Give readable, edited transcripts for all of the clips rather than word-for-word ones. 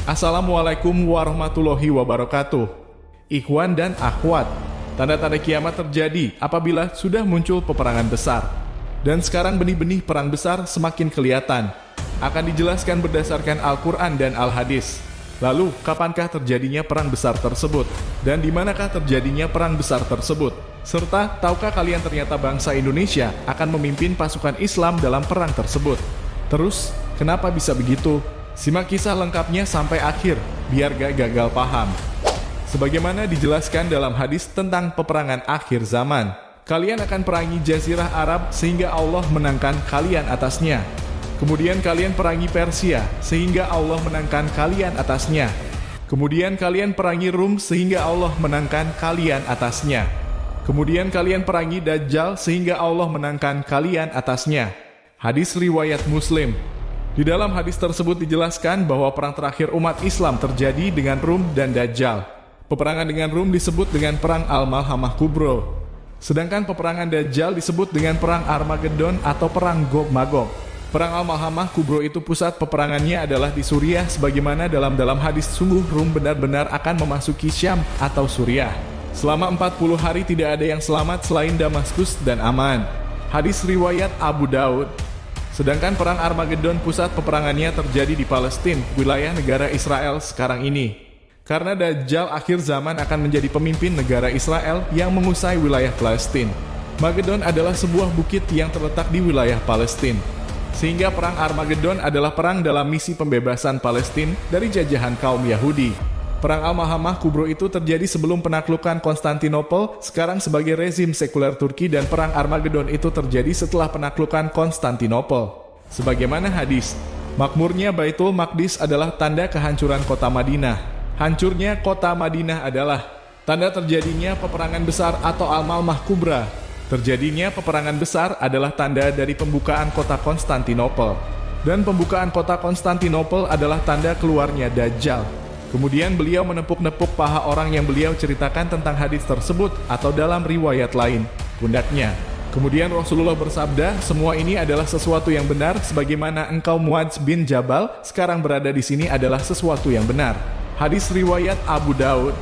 Assalamualaikum warahmatullahi wabarakatuh. Ikhwan dan akhwat, tanda-tanda kiamat terjadi apabila sudah muncul peperangan besar. Dan sekarang benih-benih perang besar semakin kelihatan. Akan dijelaskan berdasarkan Al-Quran dan Al-Hadis. Lalu, kapankah terjadinya perang besar tersebut? Dan di manakah terjadinya perang besar tersebut? Serta, tahukah kalian ternyata bangsa Indonesia akan memimpin pasukan Islam dalam perang tersebut? Terus, kenapa bisa begitu? Simak kisah lengkapnya sampai akhir, biar gak gagal paham. Sebagaimana dijelaskan dalam hadis tentang peperangan akhir zaman, kalian akan perangi Jazirah Arab sehingga Allah menangkan kalian atasnya. Kemudian kalian perangi Persia sehingga Allah menangkan kalian atasnya. Kemudian kalian perangi Rum sehingga Allah menangkan kalian atasnya. Kemudian kalian perangi Dajjal sehingga Allah menangkan kalian atasnya. Hadis riwayat Muslim. Di dalam hadis tersebut dijelaskan bahwa perang terakhir umat Islam terjadi dengan Rum dan Dajjal. Peperangan dengan Rum disebut dengan Perang Al-Malhamah Kubro. Sedangkan peperangan Dajjal disebut dengan Perang Armageddon atau Perang Gog-Magog. Perang Al-Malhamah Kubro itu pusat peperangannya adalah di Suriah, sebagaimana dalam hadis sungguh Rum benar-benar akan memasuki Syam atau Suriah. Selama 40 hari tidak ada yang selamat selain Damaskus dan Aman. Hadis riwayat Abu Daud. Sedangkan Perang Armageddon pusat peperangannya terjadi di Palestina, wilayah negara Israel sekarang ini. Karena Dajjal akhir zaman akan menjadi pemimpin negara Israel yang mengusai wilayah Palestina. Magedon adalah sebuah bukit yang terletak di wilayah Palestina. Sehingga Perang Armageddon adalah perang dalam misi pembebasan Palestina dari jajahan kaum Yahudi. Perang Al-Malhamah Kubro itu terjadi sebelum penaklukan Konstantinopel, sekarang sebagai rezim sekuler Turki, dan Perang Armageddon itu terjadi setelah penaklukan Konstantinopel. Sebagaimana hadis, makmurnya Baitul Maqdis adalah tanda kehancuran kota Madinah. Hancurnya kota Madinah adalah tanda terjadinya peperangan besar atau Al-Malhamah Kubra. Terjadinya peperangan besar adalah tanda dari pembukaan kota Konstantinopel. Dan pembukaan kota Konstantinopel adalah tanda keluarnya Dajjal. Kemudian beliau menepuk-nepuk paha orang yang beliau ceritakan tentang hadis tersebut atau dalam riwayat lain, pundaknya. Kemudian Rasulullah bersabda, semua ini adalah sesuatu yang benar, sebagaimana engkau Muadz bin Jabal sekarang berada di sini adalah sesuatu yang benar. Hadis riwayat Abu Daud.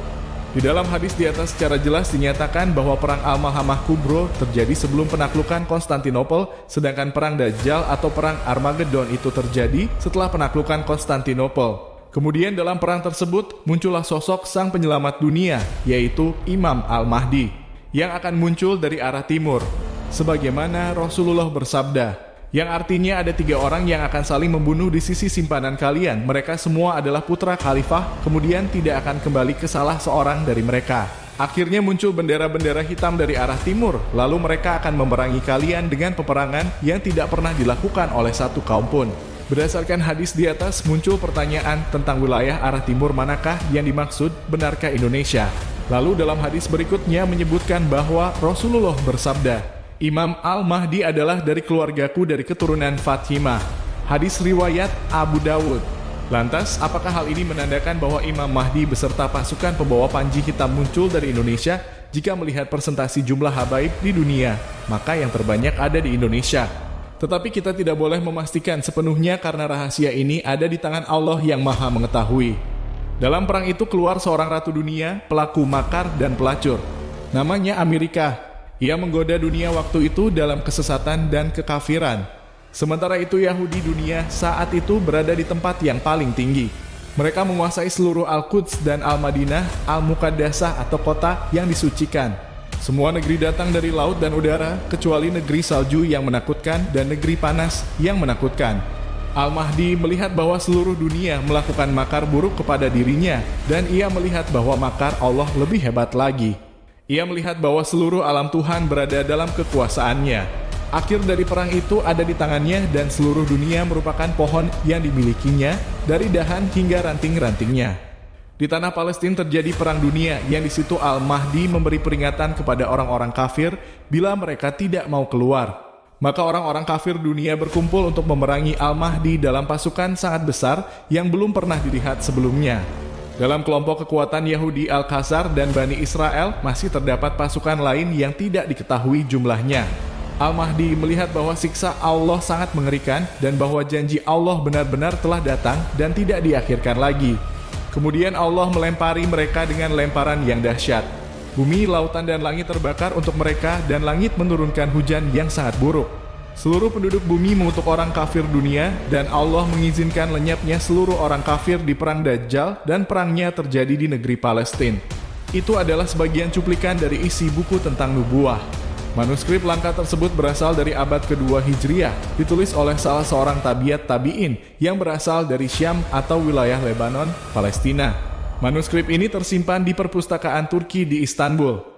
Di dalam hadis di atas secara jelas dinyatakan bahwa Perang Al-Malhamah Kubro terjadi sebelum penaklukan Konstantinopel, sedangkan Perang Dajjal atau Perang Armageddon itu terjadi setelah penaklukan Konstantinopel. Kemudian dalam perang tersebut muncullah sosok sang penyelamat dunia, yaitu Imam Al-Mahdi, yang akan muncul dari arah timur. Sebagaimana Rasulullah bersabda, yang artinya ada 3 orang yang akan saling membunuh di sisi simpanan kalian. Mereka semua adalah putra khalifah, kemudian tidak akan kembali ke salah seorang dari mereka. Akhirnya muncul bendera-bendera hitam dari arah timur, lalu mereka akan memerangi kalian dengan peperangan yang tidak pernah dilakukan oleh satu kaum pun. Berdasarkan hadis di atas muncul pertanyaan tentang wilayah arah timur manakah yang dimaksud, benarkah Indonesia? Lalu dalam hadis berikutnya menyebutkan bahwa Rasulullah bersabda, Imam Al-Mahdi adalah dari keluargaku dari keturunan Fatimah. Hadis riwayat Abu Dawud. Lantas, apakah hal ini menandakan bahwa Imam Mahdi beserta pasukan pembawa panji hitam muncul dari Indonesia? Jika melihat persentase jumlah habaib di dunia, maka yang terbanyak ada di Indonesia. Tetapi kita tidak boleh memastikan sepenuhnya karena rahasia ini ada di tangan Allah yang Maha Mengetahui. Dalam perang itu keluar seorang ratu dunia, pelaku makar dan pelacur. Namanya Amerika. Ia menggoda dunia waktu itu dalam kesesatan dan kekafiran. Sementara itu Yahudi dunia saat itu berada di tempat yang paling tinggi. Mereka menguasai seluruh Al-Quds dan Al-Madinah, Al-Muqaddasah atau kota yang disucikan. Semua negeri datang dari laut dan udara, kecuali negeri salju yang menakutkan dan negeri panas yang menakutkan. Al-Mahdi melihat bahwa seluruh dunia melakukan makar buruk kepada dirinya, dan ia melihat bahwa makar Allah lebih hebat lagi. Ia melihat bahwa seluruh alam Tuhan berada dalam kekuasaannya. Akhir dari perang itu ada di tangannya, dan seluruh dunia merupakan pohon yang dimilikinya, dari dahan hingga ranting-rantingnya. Di tanah Palestina terjadi perang dunia yang di situ Al-Mahdi memberi peringatan kepada orang-orang kafir bila mereka tidak mau keluar. Maka orang-orang kafir dunia berkumpul untuk memerangi Al-Mahdi dalam pasukan sangat besar yang belum pernah dilihat sebelumnya. Dalam kelompok kekuatan Yahudi Al-Khazar dan Bani Israel masih terdapat pasukan lain yang tidak diketahui jumlahnya. Al-Mahdi melihat bahwa siksa Allah sangat mengerikan dan bahwa janji Allah benar-benar telah datang dan tidak diakhirkan lagi. Kemudian Allah melempari mereka dengan lemparan yang dahsyat. Bumi, lautan, dan langit terbakar untuk mereka, dan langit menurunkan hujan yang sangat buruk. Seluruh penduduk bumi mengutuk orang kafir dunia, dan Allah mengizinkan lenyapnya seluruh orang kafir di perang Dajjal, dan perangnya terjadi di negeri Palestina. Itu adalah sebagian cuplikan dari isi buku tentang nubuah. Manuskrip langka tersebut berasal dari abad kedua Hijriah, ditulis oleh salah seorang tabiat tabi'in yang berasal dari Syam atau wilayah Lebanon, Palestina. Manuskrip ini tersimpan di perpustakaan Turki di Istanbul.